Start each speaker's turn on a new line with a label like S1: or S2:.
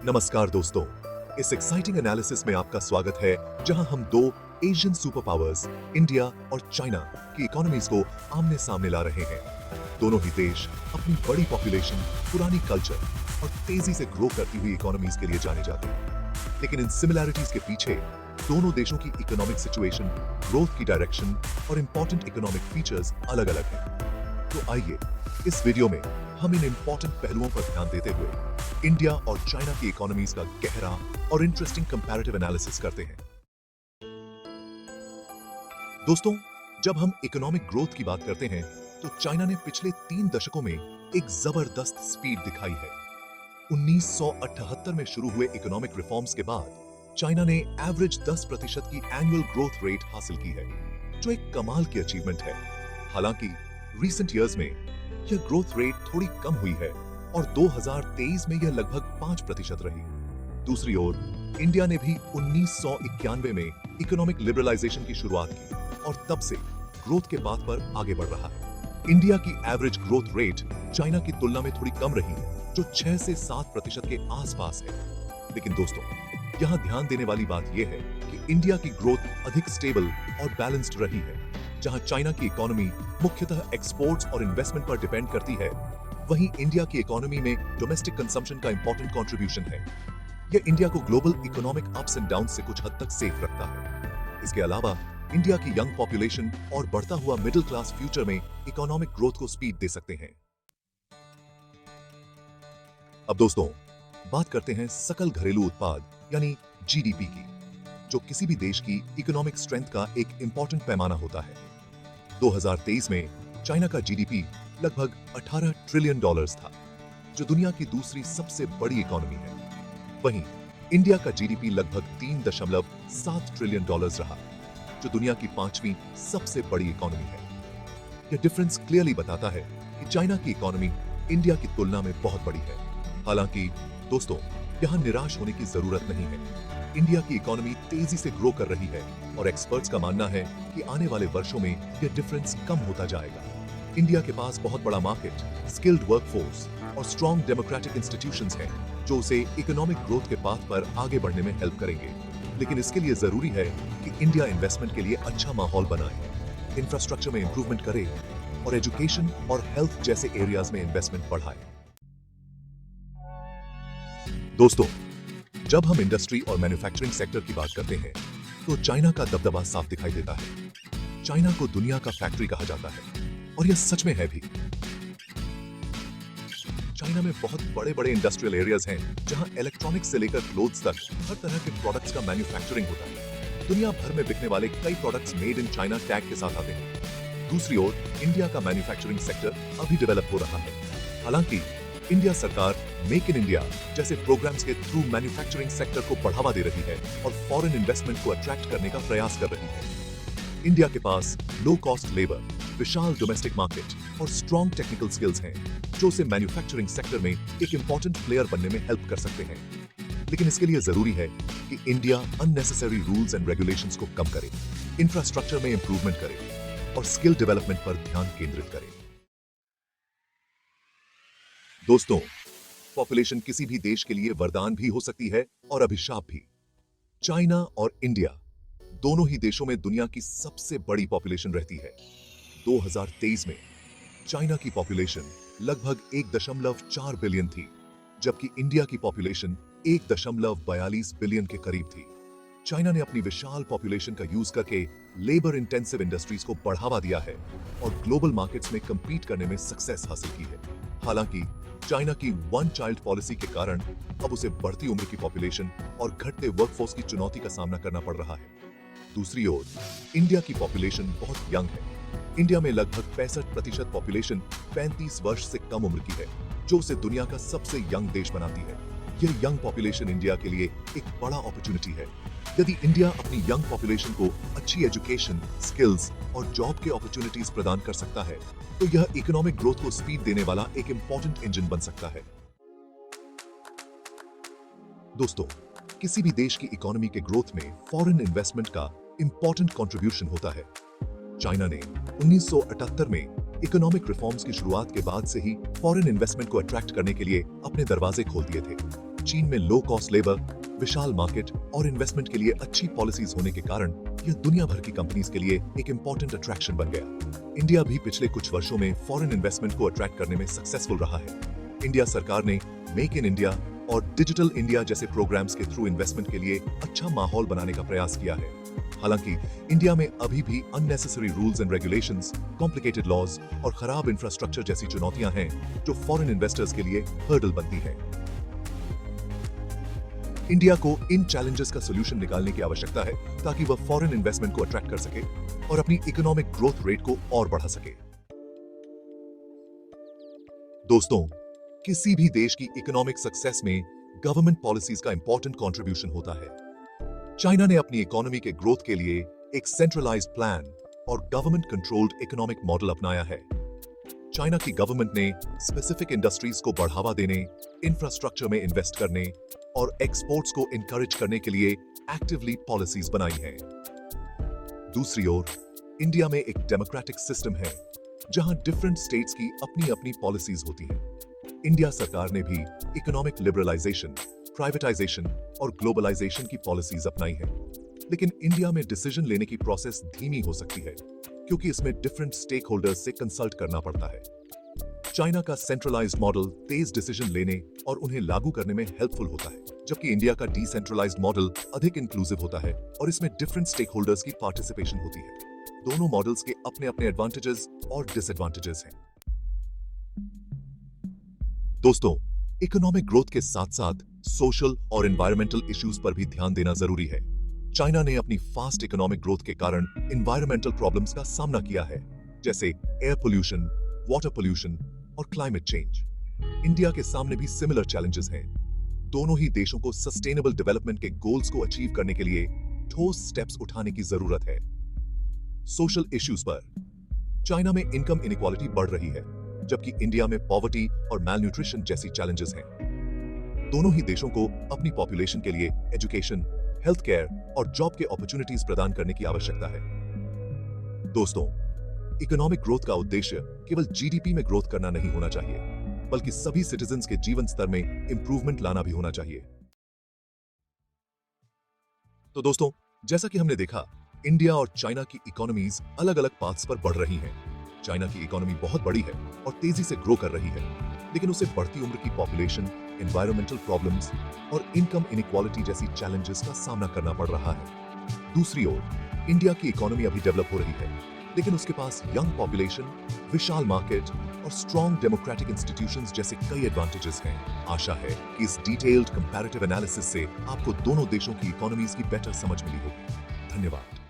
S1: नमस्कार दोस्तों, इस एक्साइटिंग एनालिसिस में आपका स्वागत है जहां हम दो एशियन सुपर पावर्स इंडिया और चाइना की इकोनॉमीज को आमने सामने ला रहे हैं। दोनों ही देश अपनी बड़ी पॉपुलेशन, पुरानी कल्चर और तेजी से ग्रो करती हुई इकोनॉमीज के लिए जाने जाते हैं। लेकिन इन सिमिलैरिटीज के पीछे दोनों देशों की इकोनॉमिक सिचुएशन, ग्रोथ की डायरेक्शन और इंपॉर्टेंट इकोनॉमिक फीचर्स अलग अलग हैं। तो आइए इस वीडियो में हम इन इंपॉर्टेंट पहलुओं पर ध्यान देते हुए इंडिया और चाइना की इकोनॉमीज का गहरा और इंटरेस्टिंग कंपैरेटिव एनालिसिस करते हैं। दोस्तों, जब हम इकोनॉमिक ग्रोथ की बात करते हैं तो चाइना ने पिछले 3 दशकों में एक जबरदस्त स्पीड दिखाई है। 1978 में शुरू हुए इकोनॉमिक रिफॉर्म्स के बाद चाइना ने एवरेज 10% की एनुअल ग्रोथ रेट हासिल की है, जो एक कमाल की अचीवमेंट है। हालांकि रीसेंट ईयर्स में यह ग्रोथ रेट थोड़ी कम हुई है और 2023 में यह लगभग 5% रही। दूसरी ओर इंडिया ने भी 1991 में इकोनॉमिक लिबरलाइजेशन की शुरुआत की और तब से ग्रोथ के बात पर आगे बढ़ रहा है। इंडिया की एवरेज ग्रोथ रेट चाइना की तुलना में थोड़ी कम रही है, जो 6 से 7% के आसपास है। लेकिन दोस्तों, यहाँ ध्यान देने वाली बात यह है कि इंडिया की ग्रोथ अधिक स्टेबल और बैलेंस्ड रही है। जहां चाइना की इकोनॉमी मुख्यतः एक्सपोर्ट्स और इन्वेस्टमेंट पर डिपेंड करती है, वहीं इंडिया की इकोनॉमी में डोमेस्टिक कंजम्पशन का इंपॉर्टेंट कंट्रीब्यूशन है। यह इंडिया को global economic ups and down से कुछ हद तक सेफ रखता है। इसके अलावा इंडिया की यंग पॉपुलेशन और बढ़ता हुआ मिडिल क्लास फ्यूचर में इकोनॉमिक ग्रोथ को स्पीड दे सकते हैं। अब दोस्तों, बात करते हैं सकल घरेलू उत्पाद यानी जीडीपी की, जो किसी भी देश की इकोनॉमिक स्ट्रेंथ का एक इंपॉर्टेंट पैमाना होता है। 2023 में चाइना का जीडीपी लगभग $18 ट्रिलियन था, जो दुनिया की दूसरी सबसे बड़ी इकोनॉमी है। वहीं इंडिया का जीडीपी लगभग $3.7 ट्रिलियन रहा, जो दुनिया की 5वीं सबसे बड़ी इकोनॉमी है। यह डिफरेंस क्लियरली बताता है कि चाइना की इकोनॉमी इंडिया की तुलना में बहुत बड़ी है। हालांकि दोस्तों, यहां निराश होने की जरूरत नहीं है। इंडिया की इकोनॉमी तेजी से ग्रो कर रही है और एक्सपर्ट्स का मानना है कि आने वाले वर्षों में यह डिफरेंस कम होता जाएगा। इंडिया के पास बहुत बड़ा मार्केट, स्किल्ड वर्कफोर्स और स्ट्रॉन्ग डेमोक्रेटिक इंस्टीट्यूशंस हैं, जो उसे इकोनॉमिक ग्रोथ के पाथ पर आगे बढ़ने में हेल्प करेंगे। लेकिन इसके लिए जरूरी है कि इंडिया इन्वेस्टमेंट के लिए अच्छा माहौल बनाए, इंफ्रास्ट्रक्चर में इंप्रूवमेंट करे और एजुकेशन और हेल्थ जैसे एरियाज में इन्वेस्टमेंट बढ़ाए। दोस्तों, जब हम इंडस्ट्री और मैन्युफैक्चरिंग सेक्टर की बात करते हैं तो चाइना का दबदबा साफ दिखाई देता है। चाइना को दुनिया का फैक्ट्री कहा जाता है और यह सच में है भी। चाइना में बहुत बड़े-बड़े इंडस्ट्रियल एरियाज हैं, जहां इलेक्ट्रॉनिक्स से लेकर क्लोथ्स तक हर तरह के प्रोडक्ट्स का मैन्युफैक्चरिंग होता है। दुनिया भर में बिकने वाले कई products made in China tag के साथ आते हैं। दूसरी ओर इंडिया का मैन्युफैक्चरिंग सेक्टर अभी डेवलप हो रहा है। हालांकि इंडिया सरकार मेक इन इंडिया जैसे प्रोग्राम्स के थ्रू मैन्युफैक्चरिंग सेक्टर को बढ़ावा दे रही है और फॉरेन इन्वेस्टमेंट को अट्रैक्ट करने का प्रयास कर रही है। इंडिया के पास लो कॉस्ट लेबर, विशाल डोमेस्टिक मार्केट और स्ट्रॉन्ग टेक्निकल स्किल्स हैं, जो उसे मैन्युफैक्चरिंग सेक्टर में एक इंपॉर्टेंट प्लेयर बनने में हेल्प कर सकते हैं। लेकिन इसके लिए जरूरी है कि India unnecessary rules and regulations को कम करे, इंफ्रास्ट्रक्चर में इंप्रूवमेंट करे और स्किल डेवलपमेंट पर ध्यान केंद्रित करे। दोस्तों, पॉपुलेशन किसी भी देश के लिए वरदान भी हो सकती है और अभिशाप भी। चाइना और इंडिया दोनों ही देशों में दुनिया की सबसे बड़ी पॉपुलेशन रहती है। 2023 में चाइना की पॉपुलेशन लगभग 1.4 बिलियन थी, जबकि इंडिया की पॉपुलेशन 1.42 बिलियन के करीब थी। चाइना ने अपनी विशाल पॉपुलेशन का यूज करके लेबर इंटेंसिव इंडस्ट्रीज को बढ़ावा दिया है और ग्लोबल मार्केट्स में compete करने में सक्सेस हासिल की है। हालांकि चाइना की वन चाइल्ड पॉलिसी के कारण अब उसे बढ़ती उम्र की पॉपुलेशन और घटते वर्कफोर्स की चुनौती का सामना करना पड़ रहा है। दूसरी ओर इंडिया की पॉपुलेशन बहुत यंग है। इंडिया में लगभग 65% पॉपुलेशन 35 वर्ष से कम उम्र की है, जो उसे दुनिया का सबसे यंग देश बनाती है। यह यंग पॉपुलेशन इंडिया के लिए एक बड़ा अपॉर्चुनिटी है। यदि इंडिया अपनी यंग पॉपुलेशन को अच्छी एजुकेशन, स्किल्स और जॉब के अपॉर्चुनिटीज प्रदान कर सकता है, तो यह इकोनॉमिक ग्रोथ को स्पीड देने वाला एक इंपॉर्टेंट इंजन बन सकता है। दोस्तों, किसी भी देश की इकोनॉमी के ग्रोथ में फॉरेन इन्वेस्टमेंट का इंपॉर्टेंट कंट्रीब्यूशन होता है। चाइना ने 1978 में इकोनॉमिक रिफॉर्म्स की शुरुआत के बाद से ही फॉरेन इन्वेस्टमेंट को अट्रैक्ट करने के लिए अपने दरवाजे खोल दिए थे। चीन में लो कॉस्ट लेबर, विशाल मार्केट और इन्वेस्टमेंट के लिए अच्छी पॉलिसीज होने के कारण यह दुनिया भर की कंपनीज के लिए एक इंपॉर्टेंट अट्रैक्शन बन गया। इंडिया भी पिछले कुछ वर्षों में फॉरेन इन्वेस्टमेंट को अट्रैक्ट करने में सक्सेसफुल रहा है। इंडिया सरकार ने मेक इन इंडिया और डिजिटल इंडिया जैसे प्रोग्राम्स के थ्रू इन्वेस्टमेंट के लिए अच्छा माहौल बनाने का प्रयास किया है। हालांकि इंडिया में अभी भी unnecessary rules and regulations, complicated laws और खराब इंफ्रास्ट्रक्चर जैसी चुनौतियां हैं जो फॉरेन इन्वेस्टर्स के लिए हर्डल बनती हैं। इंडिया को इन चैलेंजेस का सॉल्यूशन निकालने की आवश्यकता है ताकि वह फॉरेन इन्वेस्टमेंट को अट्रैक्ट कर सके और अपनी इकोनॉमिक ग्रोथ रेट को और बढ़ा सके। दोस्तों, किसी भी देश की इकोनॉमिक सक्सेस में गवर्नमेंट पॉलिसीज का इंपॉर्टेंट कंट्रीब्यूशन होता है। चाइना ने अपनी इकोनॉमी के ग्रोथ के लिए एक सेंट्रलाइज्ड प्लान और गवर्नमेंट कंट्रोल्ड इकोनॉमिक मॉडल अपनाया है। चाइना की गवर्नमेंट ने स्पेसिफिक इंडस्ट्रीज को बढ़ावा देने, इंफ्रास्ट्रक्चर में इन्वेस्ट करने और एक्सपोर्ट्स को इनकरेज करने के लिए एक्टिवली पॉलिसीज बनाई हैं। दूसरी ओर, इंडिया में एक डेमोक्रेटिक सिस्टम है जहां डिफरेंट स्टेट्स की अपनी अपनी पॉलिसीज होती हैं। इंडिया सरकार ने भी इकोनॉमिक लिबरलाइजेशन, प्राइवेटाइजेशन और ग्लोबलाइजेशन की पॉलिसीज अपनाई है। लेकिन इंडिया में डिसीजन लेने की प्रोसेस धीमी हो सकती है क्योंकि इसमें डिफरेंट स्टेक होल्डर्स से कंसल्ट करना पड़ता है। चाइना का सेंट्रलाइज्ड मॉडल तेज डिसीजन लेने और उन्हें लागू करने में हेल्पफुल होता है, जबकि इंडिया का डिसेंट्रलाइज्ड मॉडल अधिक इंक्लूसिव होता है और इसमें डिफरेंट स्टेक होल्डर्स की पार्टिसिपेशन होती है। दोनों मॉडल्स के अपने अपने एडवांटेजेस और डिसएडवांटेजेस हैं। दोस्तों, इकोनॉमिक ग्रोथ के साथ साथ सोशल और एनवायरमेंटल इश्यूज पर भी ध्यान देना जरूरी है। चाइना ने अपनी फास्ट इकोनॉमिक ग्रोथ के कारण एनवायरमेंटल प्रॉब्लम्स का सामना किया है, जैसे एयर पोल्यूशन, वाटर पोल्यूशन और क्लाइमेट चेंज। इंडिया के सामने भी सिमिलर चैलेंजेस हैं। दोनों ही देशों को सस्टेनेबल डेवलपमेंट के गोल्स को अचीव करने के लिए ठोस स्टेप्स उठाने की जरूरत है। सोशल इश्यूज पर चाइना में इनकम इनइक्वालिटी बढ़ रही है, जबकि इंडिया में पॉवर्टी और मैलन्यूट्रिशन जैसी चैलेंजेस हैं। दोनों ही देशों को अपनी पॉपुलेशन के लिए एजुकेशन, हेल्थ केयर और जॉब के अपॉर्चुनिटीज प्रदान करने की आवश्यकता है। दोस्तों, इकोनॉमिक ग्रोथ का उद्देश्य केवल जीडीपी में ग्रोथ करना नहीं होना चाहिए, बल्कि सभी सिटीजन्स के जीवन स्तर में इंप्रूवमेंट लाना भी होना चाहिए। तो दोस्तों, जैसा कि हमने देखा, इंडिया और चाइना की इकोनॉमीज अलग अलग पाथ्स पर बढ़ रही हैं। चाइना की इकोनॉमी बहुत बड़ी है और तेजी से ग्रो कर रही है, लेकिन उसे बढ़ती उम्र की पॉपुलेशन, एनवायरमेंटल प्रॉब्लम्स और इनकम इनइक्वालिटी जैसी चैलेंजेस का सामना करना पड़ रहा है। दूसरी ओर, इंडिया की इकोनॉमी अभी डेवलप हो रही है, लेकिन उसके पास यंग पॉपुलेशन, विशाल मार्केट और स्ट्रॉन्ग डेमोक्रेटिक इंस्टीट्यूशंस जैसे कई एडवांटेजेस हैं। आशा है कि इस डिटेल्ड कंपैरेटिव एनालिसिस से आपको दोनों देशों की इकोनॉमीज की बेटर समझ मिली होगी। धन्यवाद।